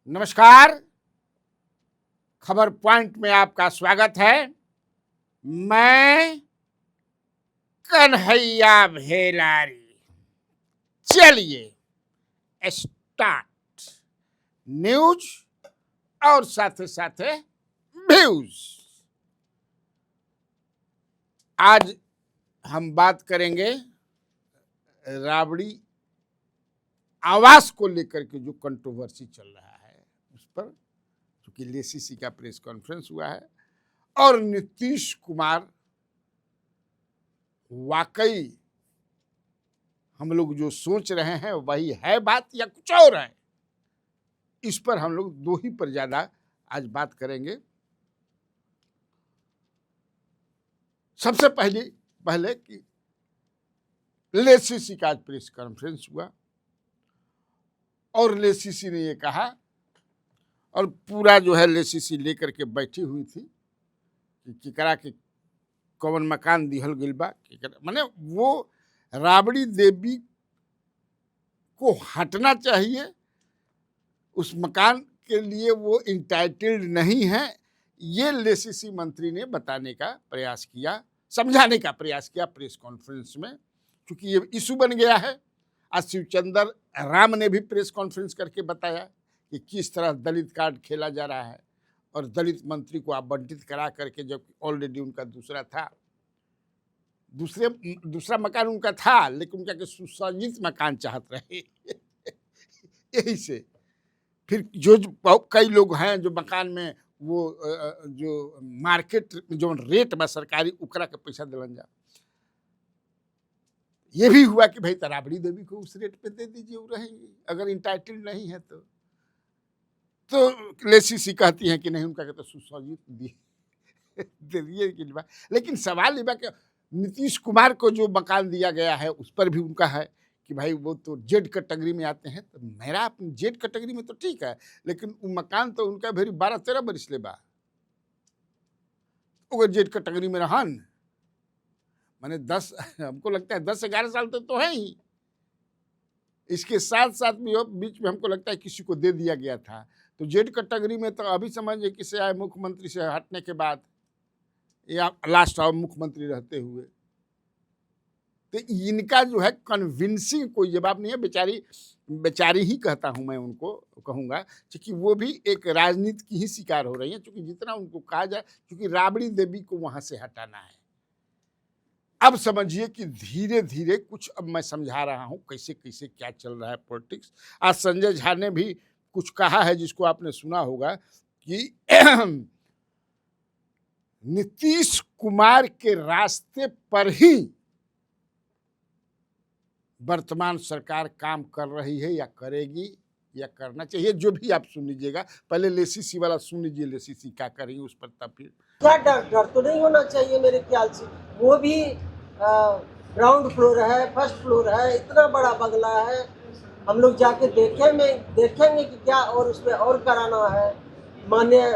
नमस्कार। खबर पॉइंट में आपका स्वागत है। मैं कन्हैया भेलारी। चलिए स्टार्ट न्यूज और साथ साथ व्यूज। आज हम बात करेंगे राबड़ी आवास को लेकर के जो कंट्रोवर्सी चल रहा है उस पर, क्योंकि लेसीसी का प्रेस कॉन्फ्रेंस हुआ है और नीतीश कुमार वाकई हम लोग जो सोच रहे हैं वही है बात या कुछ और है, इस पर हम लोग दो ही पर ज्यादा आज बात करेंगे। सबसे पहले कि लेसीसी का आज प्रेस कॉन्फ्रेंस हुआ और लेसीसी ने ये कहा, और पूरा जो है लेसीसी लेकर के बैठी हुई थी कि केकरा के कौन मकान दिहल गइल बा, माने वो राबड़ी देवी को हटना चाहिए, उस मकान के लिए वो इंटाइटल्ड नहीं है, ये लेसीसी मंत्री ने बताने का प्रयास किया, समझाने का प्रयास किया प्रेस कॉन्फ्रेंस में, क्योंकि ये इशू बन गया है। आज शिवचंद्र राम ने भी प्रेस कॉन्फ्रेंस करके बताया कि किस तरह दलित कार्ड खेला जा रहा है और दलित मंत्री को आवंटित करा करके, जबकि ऑलरेडी उनका दूसरा मकान उनका था, लेकिन उनका सुसज्जित मकान चाहत रहे यही से फिर जो कई लोग हैं जो मकान में वो जो मार्केट जो रेट बा सरकारी उकरा के पैसा दिलन जा, ये भी हुआ कि भाई राबड़ी देवी को उस रेट पे दे दीजिए, वो रहेंगी अगर इंटाइटल्ड नहीं है तो लेसीसी कहती हैं कि नहीं, उनका कहते सुसज्जित दे दिए। लेकिन सवाल ये बा कि नीतीश कुमार को जो मकान दिया गया है उस पर भी उनका है कि भाई वो तो जेड कैटेगरी में आते हैं, तो मेरा जेड कैटेगरी में तो ठीक है, लेकिन वो मकान तो उनका भेरी 12-13 बरिस ले बा, अगर जेड कैटेगरी में रहन माने 10 हमको लगता है 10-11 साल तो है ही। इसके साथ साथ भी बीच में हमको लगता है किसी को दे दिया गया था, तो जेड कैटेगरी में तो अभी समझिए किसे आए मुख्यमंत्री से हटने के बाद या लास्ट और मुख्यमंत्री रहते हुए, तो इनका जो है कन्विंसिंग कोई जवाब नहीं है। बेचारी ही कहता हूं मैं, उनको कहूंगा क्योंकि वो भी एक राजनीति की ही शिकार हो रही है, क्योंकि जितना उनको कहा जाए, क्योंकि राबड़ी देवी को वहां से हटाना है। अब समझिए कि धीरे धीरे कुछ, अब मैं समझा रहा हूं कैसे कैसे क्या चल रहा है पॉलिटिक्स। आज संजय झा ने भी कुछ कहा है जिसको आपने सुना होगा कि नीतीश कुमार के रास्ते पर ही वर्तमान सरकार काम कर रही है या करेगी या करना चाहिए, जो भी आप सुन लीजिएगा। पहले लेसीसी वाला सुन लीजिए, लेसीसी क्या करेगी उस पर, तब फिर क्या डर तो नहीं होना चाहिए मेरे ख्याल से। वो भी ग्राउंड फ्लोर है, फर्स्ट फ्लोर है, इतना बड़ा बंगला है, हम लोग जाके देखेंगे कि क्या और उसमें और कराना है। माननीय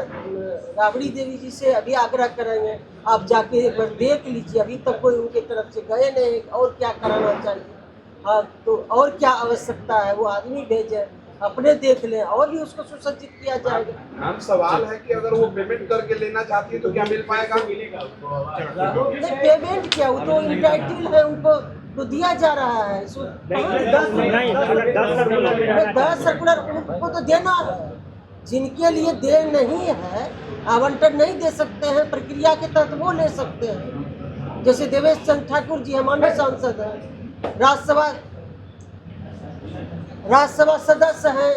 राबड़ी देवी जी से अभी आग्रह करेंगे, आप जाके एक बार देख लीजिए, अभी तक कोई उनके तरफ से गए नहीं, और क्या कराना चाहिए। हाँ, तो और क्या आवश्यकता है, वो आदमी भेजे, अपने देख लें और भी उसको सुसज्जित किया जाएगा। हम सवाल है कि अगर वो पेमेंट करके लेना चाहती है तो क्या मिल पाएगा? नहीं, पेमेंट क्या, वो तो इंटाइटल है, उनको तो दिया जा रहा है। 10 सर्कुलर उनको तो देना है, जिनके लिए दे नहीं है, आवंटन नहीं दे सकते हैं, प्रक्रिया के तहत वो ले सकते हैं। जैसे देवेश चंद्र ठाकुर जी हमारे सांसद हैं, राज्यसभा सदस्य हैं,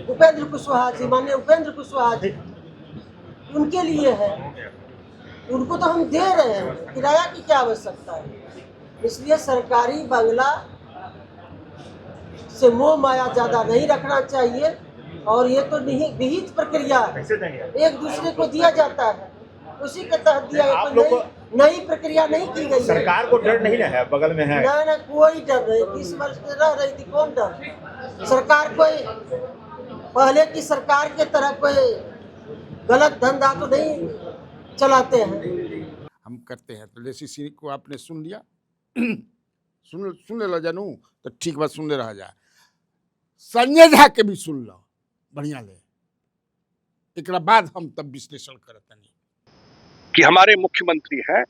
उपेंद्र कुशवाहा जी, माननीय उपेंद्र कुशवाहा जी, उनके लिए है, उनको तो हम दे रहे हैं, किराया की क्या आवश्यकता है। इसलिए सरकारी बंगला से मोह माया ज्यादा नहीं रखना चाहिए, और ये तो विहित प्रक्रिया है, एक दूसरे को दिया जाता है, उसी के तहत दिया गया, कोई नई प्रक्रिया नहीं की गई। सरकार को डर नहीं है, बगल में है ना कोई डर नहीं, 20 वर्ष से रह रही थी, कौन डर। सरकार कोई पहले की सरकार के तरह कोई गलत धंधा तो नहीं चलाते हैं। हम करते हैं। तो लेसीसी को आपने सुन लिया सुन ले लो जानू, तो ठीक बात सुन ले रहा जा। संजय झा के भी सुन लो बढ़िया ले, एक बाद हम तब विश्लेषण करतनी कि हमारे मुख्यमंत्री हैं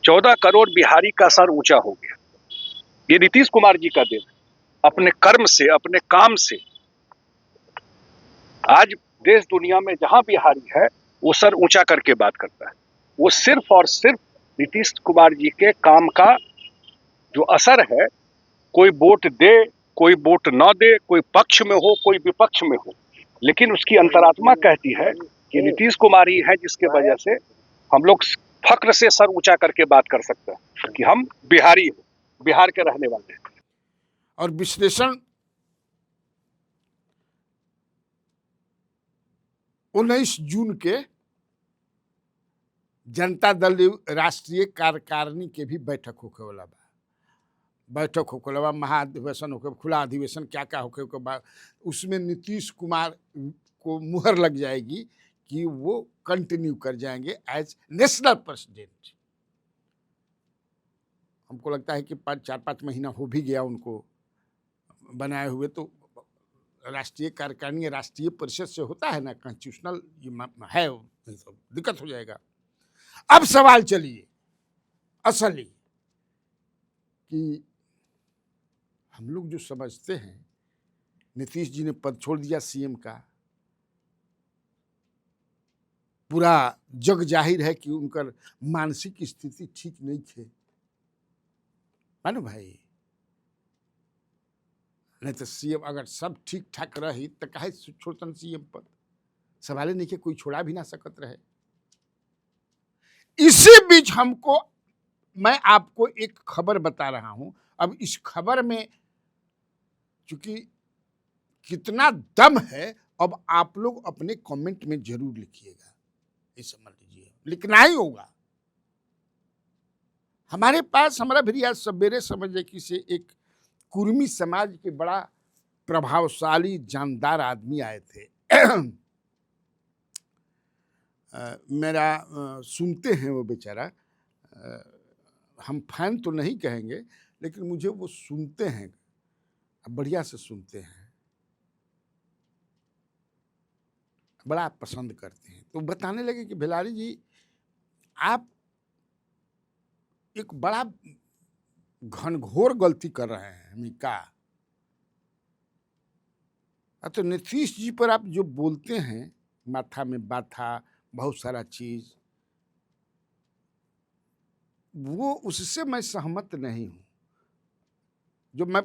14 करोड़ बिहारी का सर ऊंचा हो गया। ये नीतीश कुमार जी का दिन अपने कर्म से, अपने काम से आज देश दुनिया में जहां बिहारी है वो सर ऊंचा करके बात करता है। वो सिर्फ और सिर्फ नीतीश कुमार जी के काम का जो असर है, कोई वोट दे, कोई वोट न दे, कोई पक्ष में हो, कोई विपक्ष में हो, लेकिन उसकी अंतरात्मा कहती है कि नीतीश कुमार ही है जिसके वजह से हम लोग फक्र से सर ऊंचा करके बात कर सकते हैं कि हम बिहारी हो, बिहार के रहने वाले हैं। और विश्लेषण 19 जून के जनता दल राष्ट्रीय कार्यकारिणी के भी बैठक होके वाला बा, बैठक होके वाला बा, महाधिवेशन होके, खुला अधिवेशन क्या क्या होके के बाद उसमें नीतीश कुमार को मुहर लग जाएगी कि वो कंटिन्यू कर जाएंगे एज नेशनल प्रेसिडेंट। हमको लगता है कि 4-5 महीना हो भी गया उनको बनाए हुए, तो राष्ट्रीय कार्यकारिणी राष्ट्रीय परिषद से होता है ना, कॉन्स्टिट्यूशनल है, तो दिक्कत हो जाएगा। अब सवाल चलिए असली कि हम लोग जो समझते हैं नीतीश जी ने पद छोड़ दिया सीएम का, पूरा जग जाहिर है कि उनकर मानसिक स्थिति ठीक नहीं थे, मानो भाई। नहीं तो सीएम अगर सब ठीक ठाक रही तो काहे छोड़तन सीएम पद, सवाल नहीं कि कोई छोड़ा भी ना सकत रहे। इसी बीच मैं आपको एक खबर बता रहा हूं। अब इस खबर में चूंकि कितना दम है, अब आप लोग अपने कमेंट में जरूर लिखिएगा, ये समझ लीजिए, लिखना ही होगा। हमारे पास हमारा भी आज सवेरे समझे कि से एक कुर्मी समाज के बड़ा प्रभावशाली जानदार आदमी आए थे। मेरा सुनते हैं वो बेचारा, हम फैन तो नहीं कहेंगे, लेकिन मुझे वो सुनते हैं, बढ़िया से सुनते हैं, बड़ा पसंद करते हैं। तो बताने लगे कि भिलारी जी आप एक बड़ा घनघोर गलती कर रहे हैं। हमें कहा तो नीतीश जी पर आप जो बोलते हैं, माथा में बाथा, बहुत सारा चीज, वो उससे मैं सहमत नहीं हूं। जो मैं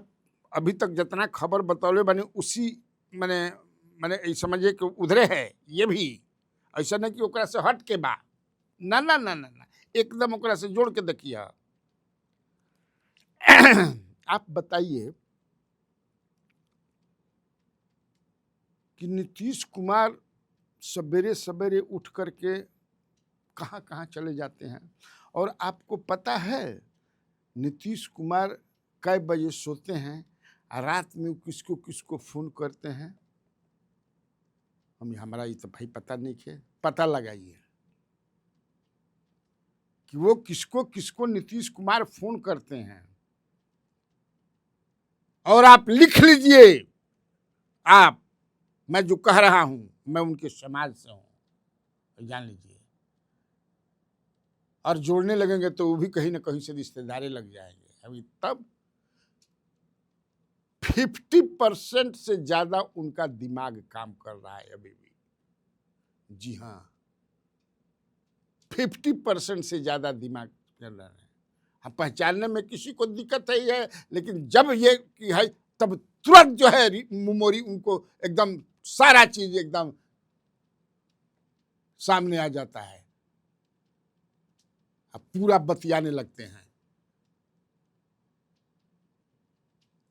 अभी तक जितना खबर बतौले बने उसी मैंने समझिए कि उधरे है। ये भी ऐसा नहीं कि ओकरा से हट के बा, ना ना ना ना ना, एकदम ओकरा से जोड़ के देखिए। आप बताइए कि नीतीश कुमार सवेरे सवेरे उठ करके कहाँ कहाँ चले जाते हैं, और आपको पता है नीतीश कुमार कै बजे सोते हैं, रात में किसको किसको फोन करते हैं? हमारा ये तो भाई पता नहीं है, पता लगाइए कि वो किसको किसको नीतीश कुमार फोन करते हैं, और आप लिख लीजिए। आप, मैं जो कह रहा हूं मैं उनके समाज से हूं, जान लीजिए। और जोड़ने लगेंगे तो वो भी कहीं ना कहीं से रिश्तेदारी लग जाएंगे। अभी तब 50% से ज्यादा उनका दिमाग काम कर रहा है अभी भी। जी हाँ, 50% से ज्यादा दिमाग कर रहा है। हम पहचानने में किसी को दिक्कत ही है, लेकिन जब ये की है तब तुरंत जो है मेमोरी उनको एकदम सारा चीज एकदम सामने आ जाता है, अब पूरा बतियाने लगते हैं।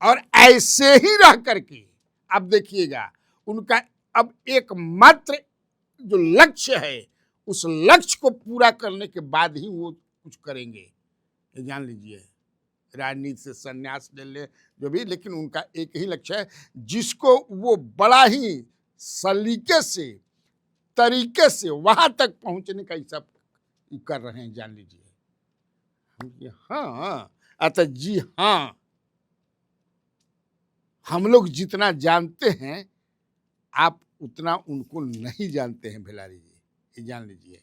और ऐसे ही रह करके अब देखिएगा उनका अब एकमात्र जो लक्ष्य है, उस लक्ष्य को पूरा करने के बाद ही वो कुछ करेंगे, ये जान लीजिए। राजनीति से संन्यास ले ले जो भी, लेकिन उनका एक ही लक्ष्य है जिसको वो बड़ा ही सलीके से, तरीके से वहां तक पहुंचने का सब कर रहे हैं, जान लीजिए। हाँ, अतः जी हाँ, हम लोग जितना जानते हैं आप उतना उनको नहीं जानते हैं भिलारी जी, ये जान लीजिए।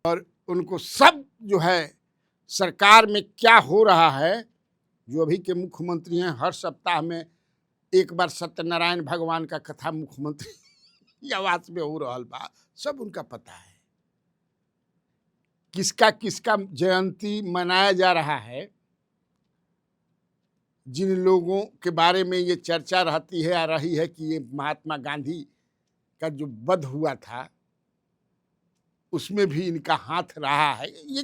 और उनको सब जो है सरकार में क्या हो रहा है, जो अभी के मुख्यमंत्री हैं, हर सप्ताह में एक बार सत्यनारायण भगवान का कथा मुख्यमंत्री आवास में हो रहा बा, सब उनका पता है। किसका किसका जयंती मनाया जा रहा है, जिन लोगों के बारे में ये चर्चा रहती है आ रही है कि ये महात्मा गांधी का जो वध हुआ था उसमें भी इनका हाथ रहा है, ये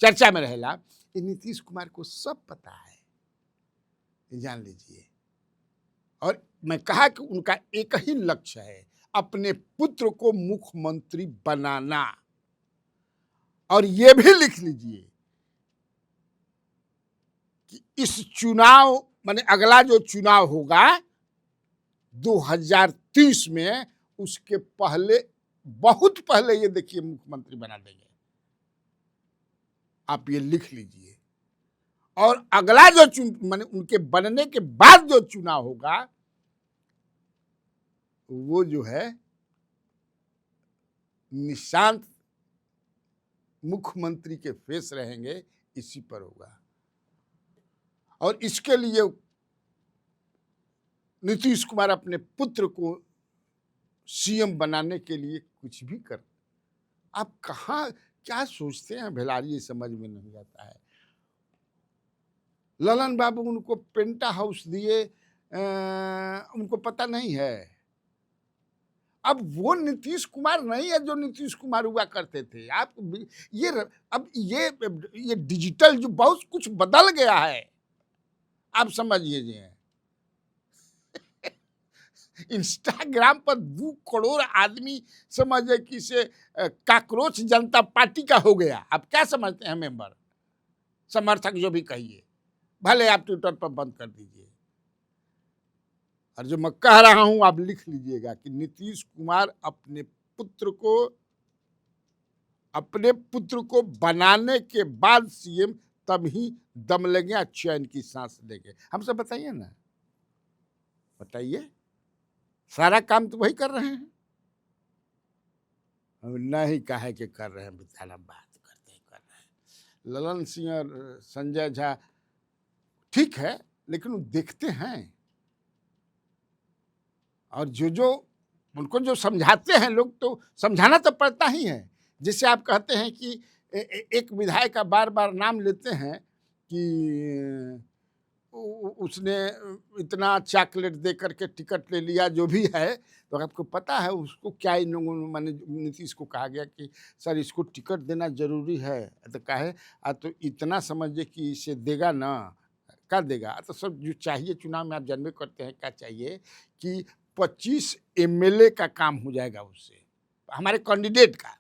चर्चा में रहेला। ये नीतीश कुमार को सब पता है, ये जान लीजिए। और मैं कहा कि उनका एक ही लक्ष्य है, अपने पुत्र को मुख्यमंत्री बनाना। और ये भी लिख लीजिए कि इस चुनाव माने अगला जो चुनाव होगा 2030 में, उसके पहले, बहुत पहले ये देखिए मुख्यमंत्री बना देंगे, आप ये लिख लीजिए। और अगला जो माने उनके बनने के बाद जो चुनाव होगा वो जो है निशांत मुख्यमंत्री के फेस रहेंगे, इसी पर होगा। और इसके लिए नीतीश कुमार अपने पुत्र को सीएम बनाने के लिए कुछ भी कर, आप कहाँ क्या सोचते हैं भिलारी, ये समझ में नहीं आता है। ललन बाबू उनको पेंटा हाउस दिए, उनको पता नहीं है। अब वो नीतीश कुमार नहीं है जो नीतीश कुमार हुआ करते थे। आप ये अब ये डिजिटल जो बहुत कुछ बदल गया है, आप समझिए। इंस्टाग्राम पर 2 करोड़ आदमी समझे कि इसे काकरोच जनता पार्टी का हो गया। आप क्या समझते हैं मेंबर, समर्थक जो भी कहिए, भले आप ट्विटर पर बंद कर दीजिए। और जो मैं कह रहा हूं आप लिख लीजिएगा कि नीतीश कुमार अपने पुत्र को बनाने के बाद सीएम, तभी दम लेंगे, चैन की सांस लेंगे। हमसे बताइए ना, बताइए, सारा काम तो वही कर रहे हैं। हम नहीं कहे कि कर रहे हैं, बिताला बात करते कर रहे हैं। ललन सिंह और संजय झा ठीक है, लेकिन वो देखते हैं, और जो उनको जो समझाते हैं लोग, तो समझाना तो पड़ता ही है। जैसे आप कहते हैं कि एक विधायक का बार बार नाम लेते हैं कि उसने इतना चॉकलेट दे करके टिकट ले लिया, जो भी है, तो आपको पता है उसको क्या इन लोगों ने, माने नीतीश को कहा गया कि सर इसको टिकट देना जरूरी है, तो कहे तो इतना समझिए कि इसे देगा ना, क्या देगा, तो सब जो चाहिए चुनाव में आप जानबे करते हैं क्या चाहिए कि 25 एमएलए का काम हो जाएगा उससे, हमारे कैंडिडेट का।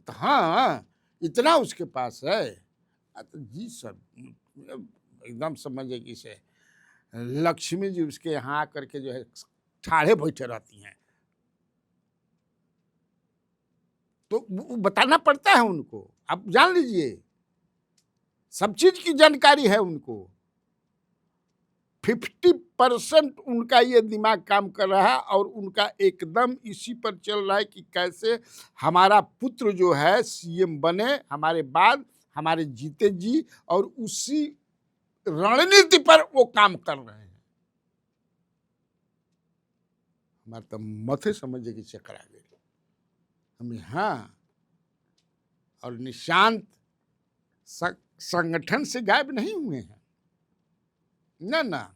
तो हाँ, इतना उसके पास है। तो जी सर, एकदम समझिए कि इसे लक्ष्मी जी उसके यहाँ आकर के जो है ठाड़े बैठे रहती हैं, तो वो बताना पड़ता है उनको। आप जान लीजिए, सब चीज की जानकारी है उनको। 50% उनका ये दिमाग काम कर रहा है, और उनका एकदम इसी पर चल रहा है कि कैसे हमारा पुत्र जो है सीएम बने हमारे बाद, हमारे जीते जी, और उसी रणनीति पर वो काम कर रहे हैं। हमारे तो मथे समझे कि चक्कर आ गई हमें। हाँ, और निशांत संगठन से गायब नहीं हुए हैं, ना,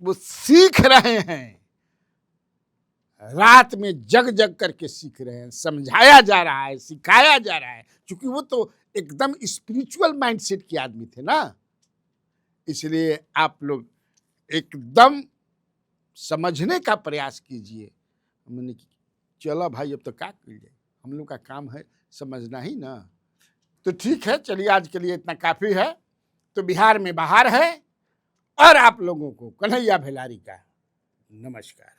वो सीख रहे हैं, रात में जग जग करके सीख रहे हैं, समझाया जा रहा है, सिखाया जा रहा है, क्योंकि वो तो एकदम स्पिरिचुअल माइंडसेट के आदमी थे ना। इसलिए आप लोग एकदम समझने का प्रयास कीजिए। मैंने चलो भाई, अब तो क्या कीजिए, हम लोग का काम है समझना ही ना। तो ठीक है, चलिए आज के लिए इतना काफ़ी है। तो बिहार में बाहर है, और आप लोगों को कन्हैया भिलारी का नमस्कार।